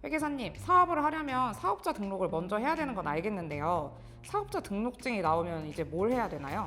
회계사님, 사업을 하려면 사업자 등록을 먼저 해야 되는 건 알겠는데요. 사업자 등록증이 나오면 이제 뭘 해야 되나요?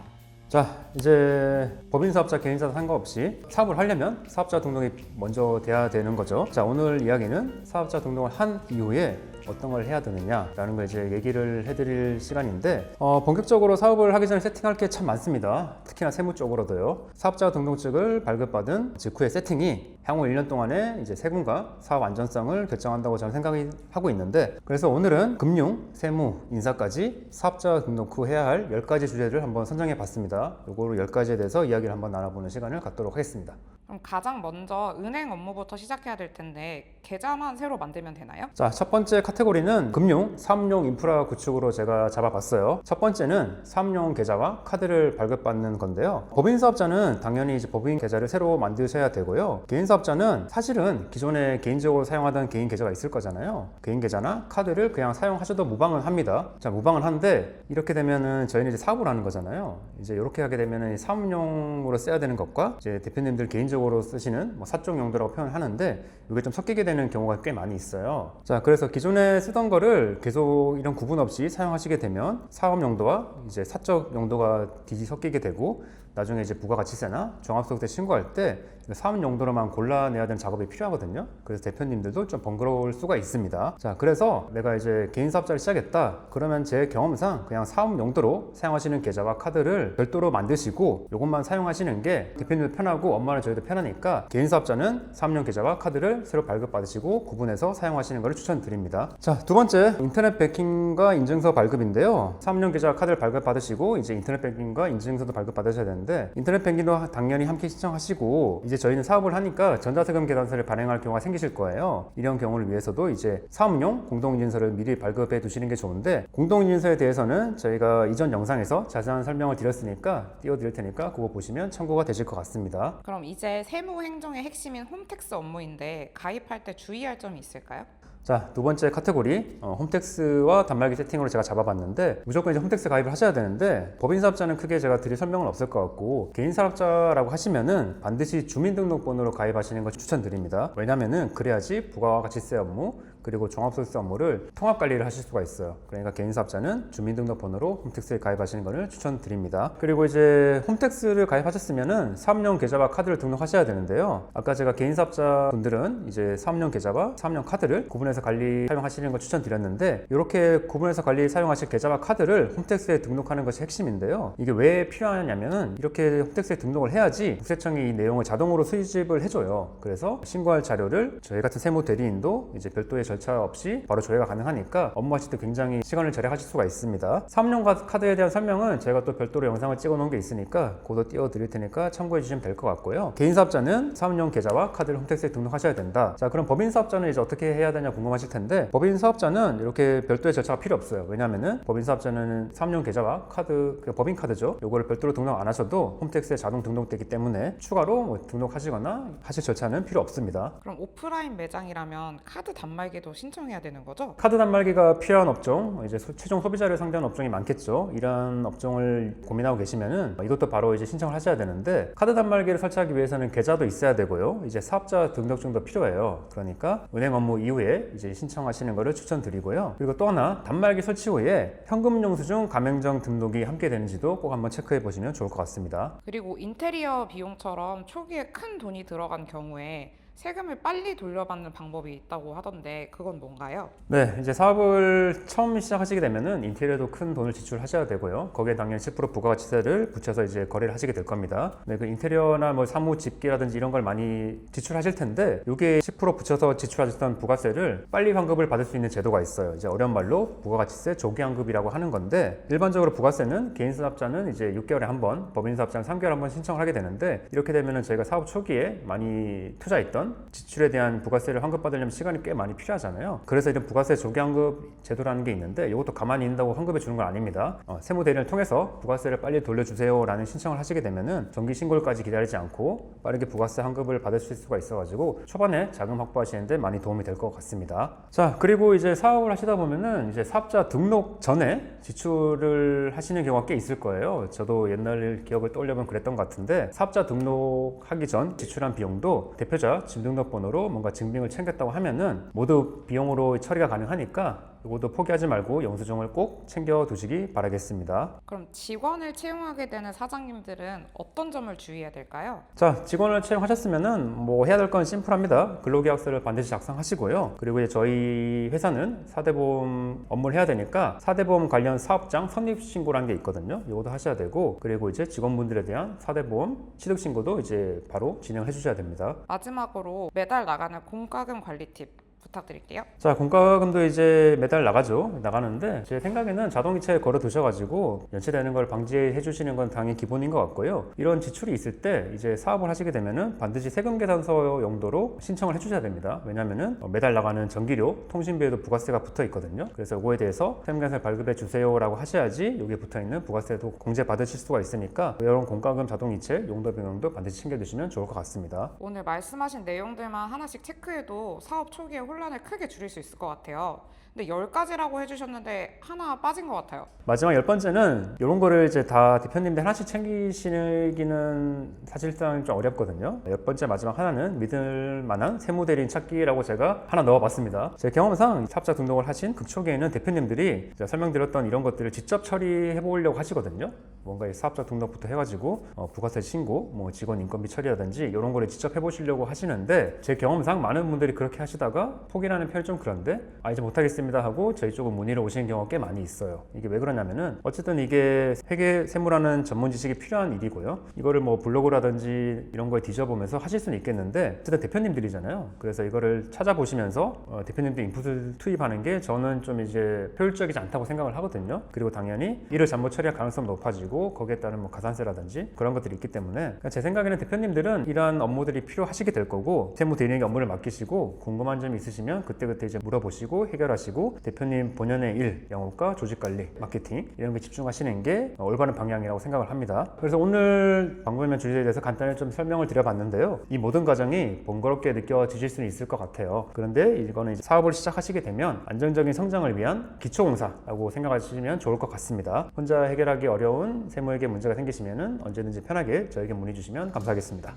자, 이제 법인사업자, 개인사도 상관없이 사업을 하려면 사업자 등록이 먼저 돼야 되는 거죠. 자, 오늘 이야기는 사업자 등록을 한 이후에 어떤 걸 해야 되느냐라는 걸 이제 얘기를 해드릴 시간인데, 본격적으로 사업을 하기 전에 세팅할 게 참 많습니다. 특히나 세무 쪽으로도요. 사업자 등록증을 발급받은 직후의 세팅이 향후 1년 동안의 이제 세금과 사업 안전성을 결정한다고 저는 생각하고 있는데, 그래서 오늘은 금융, 세무, 인사까지 사업자 등록 후 해야 할 10가지 주제를 한번 선정해 봤습니다. 요거로 10가지에 대해서 이야기를 한번 나눠보는 시간을 갖도록 하겠습니다. 그럼 가장 먼저 은행 업무부터 시작해야 될 텐데 계좌만 새로 만들면 되나요? 자, 첫 번째 카테고리는 금융, 사업용 인프라 구축으로 제가 잡아봤어요. 첫 번째는 사업용 계좌와 카드를 발급받는 건데요. 법인 사업자는 당연히 이제 법인 계좌를 새로 만드셔야 되고요. 개인 사업자는 사실은 기존에 개인적으로 사용하던 개인 계좌가 있을 거잖아요. 개인 계좌나 카드를 그냥 사용하셔도 무방은 합니다. 자, 무방은 한데 이렇게 되면은 저희는 이제 사업을 하는 거잖아요. 이제 이렇게 하게 되면은 사업용으로 써야 되는 것과 이제 대표님들 개인적으로 쓰시는 사적 용도라고 표현하는데 이게 좀 섞이게 되는 경우가 꽤 많이 있어요. 자, 그래서 기존에 쓰던 거를 계속 이런 구분 없이 사용하시게 되면 사업 용도와 이제 사적 용도가 섞이게 되고, 나중에 이제 부가가치세나 종합소득세 신고할 때 사업 용도로만 골라내야 되는 작업이 필요하거든요. 그래서 대표님들도 좀 번거로울 수가 있습니다. 자, 그래서 내가 이제 개인 사업자를 시작했다 그러면 제 경험상 그냥 사업 용도로 사용하시는 계좌와 카드를 별도로 만드시고 이것만 사용하시는 게 대표님도 편하고 업무하는 저희도 편하니까, 개인 사업자는 사업용 계좌와 카드를 새로 발급받으시고 구분해서 사용하시는 것을 추천드립니다. 자, 두 번째, 인터넷 뱅킹과 인증서 발급인데요. 사업용 계좌와 카드를 발급받으시고 이제 인터넷 뱅킹과 인증서도 발급받으셔야 되는데, 인터넷 뱅킹도 당연히 함께 신청하시고, 이제 저희는 사업을 하니까 전자세금 계산서를 발행할 경우가 생기실 거예요. 이런 경우를 위해서도 이제 사업용 공동인증서를 미리 발급해 두시는 게 좋은데, 공동인증서에 대해서는 저희가 이전 영상에서 자세한 설명을 드렸으니까 띄워드릴 테니까 그거 보시면 참고가 되실 것 같습니다. 그럼 이제 세무 행정의 핵심인 홈택스 업무인데 가입할 때 주의할 점이 있을까요? 자, 두 번째 카테고리, 홈택스와 단말기 세팅으로 제가 잡아봤는데, 무조건 이제 홈택스 가입을 하셔야 되는데, 법인 사업자는 크게 제가 드릴 설명은 없을 것 같고, 개인 사업자라고 하시면은 반드시 주민등록번호로 가입하시는 걸 추천드립니다. 왜냐면은 그래야지 부가가치세 업무 그리고 종합소득세 업무를 통합 관리를 하실 수가 있어요. 그러니까 개인 사업자는 주민등록번호로 홈택스에 가입하시는 것을 추천드립니다. 그리고 이제 홈택스를 가입하셨으면은 사업용 계좌와 카드를 등록하셔야 되는데요. 아까 제가 개인 사업자 분들은 이제 사업용 계좌와 사업용 카드를 구분해서 관리 사용하시는 걸 추천드렸는데, 이렇게 구분해서 관리 사용하실 계좌와 카드를 홈택스에 등록하는 것이 핵심인데요. 이게 왜 필요하냐면은 이렇게 홈택스에 등록을 해야지 국세청이 이 내용을 자동으로 수집을 해줘요. 그래서 신고할 자료를 저희 같은 세무 대리인도 이제 별도의 절차 없이 바로 조회가 가능하니까 업무하실 때 굉장히 시간을 절약하실 수가 있습니다. 사업용 카드에 대한 설명은 제가 또 별도로 영상을 찍어 놓은 게 있으니까 그것도 띄워 드릴 테니까 참고해 주시면 될 것 같고요. 개인 사업자는 사업용 계좌와 카드를 홈택스에 등록하셔야 된다. 자, 그럼 법인 사업자는 이제 어떻게 해야 되냐 궁금하실 텐데, 법인 사업자는 이렇게 별도의 절차가 필요 없어요. 왜냐면은 법인 사업자는 사업용 계좌와 카드, 법인 카드죠. 요거를 별도로 등록 안 하셔도 홈택스에 자동 등록되기 때문에 추가로 등록하시거나 하실 절차는 필요 없습니다. 그럼 오프라인 매장이라면 카드 단말기도 신청해야 되는 거죠? 카드 단말기가 필요한 업종, 이제 최종 소비자를 상대하는 업종이 많겠죠. 이런 업종을 고민하고 계시면은 이것도 바로 이제 신청을 하셔야 되는데, 카드 단말기를 설치하기 위해서는 계좌도 있어야 되고요. 이제 사업자 등록증도 필요해요. 그러니까 은행 업무 이후에 이제 신청하시는 것을 추천드리고요. 그리고 또 하나, 단말기 설치 후에 현금 영수증, 가맹점 등록이 함께 되는지도 꼭 한번 체크해 보시면 좋을 것 같습니다. 그리고 인테리어 비용처럼 초기에 큰 돈이 들어간 경우에 세금을 빨리 돌려받는 방법이 있다고 하던데 그건 뭔가요? 네, 이제 사업을 처음 시작하시게 되면은 인테리어도 큰 돈을 지출하셔야 되고요. 거기에 당연히 10% 부가가치세를 붙여서 이제 거래를 하시게 될 겁니다. 네, 그 인테리어나 사무 집계라든지 이런 걸 많이 지출하실 텐데, 이게 10% 붙여서 지출하셨던 부가세를 빨리 환급을 받을 수 있는 제도가 있어요. 이제 어려운 말로 부가가치세 조기 환급이라고 하는 건데, 일반적으로 부가세는 개인 사업자는 이제 6개월에 한 번, 법인 사업자는 3개월에 한 번 신청을 하게 되는데, 이렇게 되면은 저희가 사업 초기에 많이 투자했던 지출에 대한 부가세를 환급받으려면 시간이 꽤 많이 필요하잖아요. 그래서 이런 부가세 조기 환급 제도라는 게 있는데, 이것도 가만히 있는다고 환급해 주는 건 아닙니다. 세무 대리를 통해서 부가세를 빨리 돌려주세요 라는 신청을 하시게 되면은 정기 신고일까지 기다리지 않고 빠르게 부가세 환급을 받으실 수가 있어가지고 초반에 자금 확보하시는데 많이 도움이 될 것 같습니다. 자, 그리고 이제 사업을 하시다 보면은 이제 사업자 등록 전에 지출을 하시는 경우가 꽤 있을 거예요. 저도 옛날 기억을 떠올려보면 그랬던 것 같은데, 사업자 등록하기 전 지출한 비용도 대표자 주민등록번호로 뭔가 증빙을 챙겼다고 하면은 모두 비용으로 처리가 가능하니까 이것도 포기하지 말고 영수증을 꼭 챙겨 두시기 바라겠습니다. 그럼 직원을 채용하게 되는 사장님들은 어떤 점을 주의해야 될까요? 자, 직원을 채용하셨으면은 뭐 해야 될 건 심플합니다. 근로계약서를 반드시 작성하시고요. 그리고 이제 저희 회사는 사대보험 업무를 해야 되니까 사대보험 관련 사업장 성립신고라는 게 있거든요. 이것도 하셔야 되고, 그리고 이제 직원분들에 대한 사대보험 취득신고도 이제 바로 진행해 주셔야 됩니다. 마지막으로 매달 나가는 공과금 관리 팁 부탁드릴게요. 자, 공과금도 이제 매달 나가는데 제 생각에는 자동이체에 걸어 두셔가지고 연체되는 걸 방지해 주시는 건 당연히 기본인 것 같고요. 이런 지출이 있을 때 이제 사업을 하시게 되면은 반드시 세금 계산서 용도로 신청을 해주셔야 됩니다. 왜냐면은 매달 나가는 전기료, 통신비에도 부가세가 붙어 있거든요. 그래서 이거에 대해서 세금 계산을 발급해 주세요라고 하셔야지 여기에 붙어 있는 부가세도 공제 받으실 수가 있으니까 이런 공과금 자동이체 용도 변경도 반드시 챙겨두시면 좋을 것 같습니다. 오늘 말씀하신 내용들만 하나씩 체크해도 사업 초기에 혼란을 크게 줄일 수 있을 것 같아요. 근데 10가지라고 해주셨는데 하나 빠진 것 같아요. 마지막 10번째는 이런 거를 이제 다 대표님들 하나씩 챙기시기는 사실상 좀 어렵거든요. 10번째 마지막 하나는 믿을 만한 세무대리인 찾기라고 제가 하나 넣어봤습니다. 제 경험상 사업자 등록을 하신 극초기에는 대표님들이 제가 설명드렸던 이런 것들을 직접 처리해 보려고 하시거든요. 뭔가 이 사업자 등록부터 해가지고 부가세 신고, 뭐 직원 인건비 처리라든지 이런 거를 직접 해보시려고 하시는데 제 경험상 많은 분들이 그렇게 하시다가 포기하는 편이 좀 그런데 이제 못하겠습니다 하고 저희 쪽으로 문의를 오시는 경우가 꽤 많이 있어요. 이게 왜 그러냐면은 어쨌든 이게 회계 세무라는 전문 지식이 필요한 일이고요. 이거를 뭐 블로그라든지 이런 거에 뒤져보면서 하실 수는 있겠는데 어쨌든 대표님들이잖아요. 그래서 이거를 찾아보시면서 대표님들 인풋을 투입하는 게 저는 좀 이제 효율적이지 않다고 생각을 하거든요. 그리고 당연히 일을 잘못 처리할 가능성이 높아지고 거기에 따른 뭐 가산세라든지 그런 것들이 있기 때문에 제 생각에는 대표님들은 이러한 업무들이 필요하시게 될 거고 세무 대리인에게 업무를 맡기시고 궁금한 점이 있으시면 그때그때 이제 물어보시고 해결하시고 대표님 본연의 일, 영업과 조직관리, 마케팅 이런 게 집중하시는 게 올바른 방향이라고 생각을 합니다. 그래서 오늘 방법면 주제에 대해서 간단히 좀 설명을 드려봤는데요. 이 모든 과정이 번거롭게 느껴지실 수는 있을 것 같아요. 그런데 이거는 이제 사업을 시작하시게 되면 안정적인 성장을 위한 기초공사라고 생각하시면 좋을 것 같습니다. 혼자 해결하기 어려운 세무회계 문제가 생기시면 언제든지 편하게 저에게 문의 주시면 감사하겠습니다.